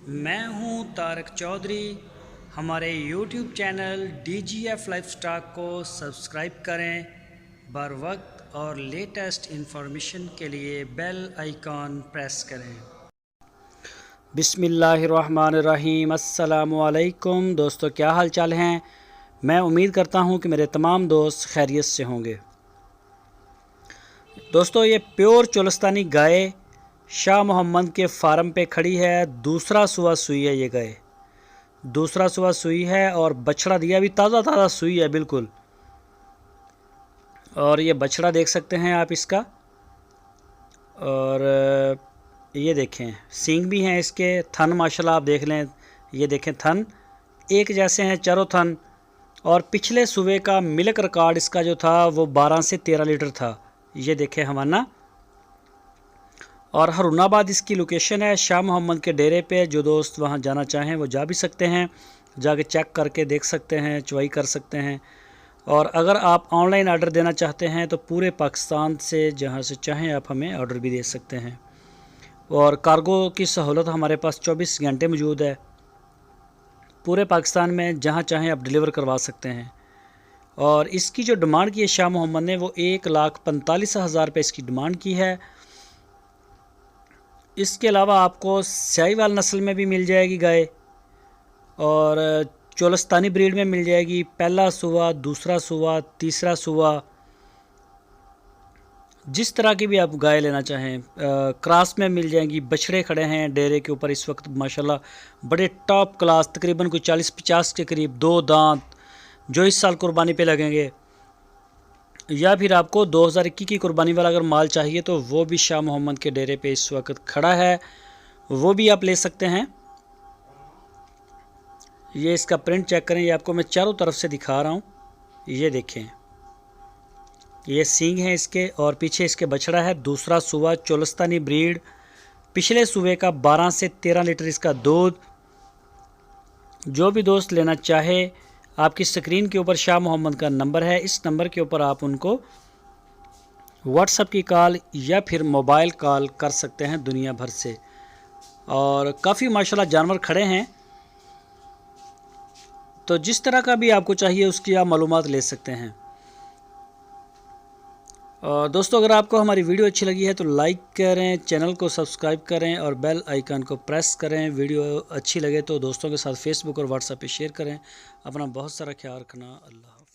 मैं हूं तारक चौधरी। हमारे YouTube चैनल DGF लाइफस्टाइल को सब्सक्राइब करें। बर वक्त और लेटेस्ट इंफॉर्मेशन के लिए बेल आइकॉन प्रेस करें। बिस्मिल्लाहिर्रहमानिर्रहीम। अस्सलामुअलैकुम दोस्तों, क्या हाल चाल हैं। मैं उम्मीद करता हूं कि मेरे तमाम दोस्त खैरियत से होंगे। दोस्तों, ये प्योर चोलस्तानी गाय शाह मोहम्मद के फार्म पे खड़ी है। दूसरा सुबह सुई है ये गाय, दूसरा सुबह सुई है और बछड़ा दिया भी ताज़ा ताज़ा सुई है बिल्कुल। और ये बछड़ा देख सकते हैं आप इसका। और ये देखें सींग भी हैं इसके, थन माशाल्लाह आप देख लें। ये देखें थन एक जैसे हैं, चारों थन। और पिछले सुबह का मिल्क रिकॉर्ड इसका जो था वो 12 से 13 लीटर था। ये देखें हवाना। और हरुणाबाद इसकी लोकेशन है, शाह मोहम्मद के डेरे पे। जो दोस्त वहाँ जाना चाहें वो जा भी सकते हैं, जाके चेक करके देख सकते हैं, चुवाई कर सकते हैं। और अगर आप ऑनलाइन आर्डर देना चाहते हैं तो पूरे पाकिस्तान से जहाँ से चाहें आप हमें ऑर्डर भी दे सकते हैं। और कार्गो की सहूलत हमारे पास 24 घंटे मौजूद है। पूरे पाकिस्तान में जहाँ चाहें आप डिलीवर करवा सकते हैं। और इसकी जो डिमांड की है शाह मोहम्मद ने, वो 1,45,000 रुपये इसकी डिमांड की है। इसके अलावा आपको साहिवाल नस्ल में भी मिल जाएगी गाय, और चोलस्तानी ब्रीड में मिल जाएगी। पहला सुबह, दूसरा सुबह, तीसरा सुबह, जिस तरह की भी आप गाय लेना चाहें। क्रॉस में मिल जाएंगी। बछड़े खड़े हैं डेरे के ऊपर इस वक्त माशाल्लाह, बड़े टॉप क्लास, तकरीबन कोई 40-50 के करीब, 2 दांत, जो इस साल कुर्बानी पे लगेंगे। या फिर आपको 2021 की कुर्बानी वाला अगर माल चाहिए तो वो भी शाह मोहम्मद के डेरे पे इस वक्त खड़ा है, वो भी आप ले सकते हैं। ये इसका प्रिंट चेक करें, ये आपको मैं चारों तरफ से दिखा रहा हूँ। ये देखें, ये सींग है इसके और पीछे इसके बछड़ा है। दूसरा सुबह, चोलस्तानी ब्रीड, पिछले सुबह का 12 से 13 लीटर इसका दूध। जो भी दोस्त लेना चाहे, आपकी स्क्रीन के ऊपर शाह मोहम्मद का नंबर है, इस नंबर के ऊपर आप उनको व्हाट्सएप की कॉल या फिर मोबाइल कॉल कर सकते हैं दुनिया भर से। और काफ़ी माशाल्लाह जानवर खड़े हैं, तो जिस तरह का भी आपको चाहिए उसकी आप मालूमात ले सकते हैं। और दोस्तों, अगर आपको हमारी वीडियो अच्छी लगी है तो लाइक करें, चैनल को सब्सक्राइब करें और बेल आइकन को प्रेस करें। वीडियो अच्छी लगे तो दोस्तों के साथ फेसबुक और व्हाट्सएप पे शेयर करें। अपना बहुत सारा ख्याल रखना। अल्लाह।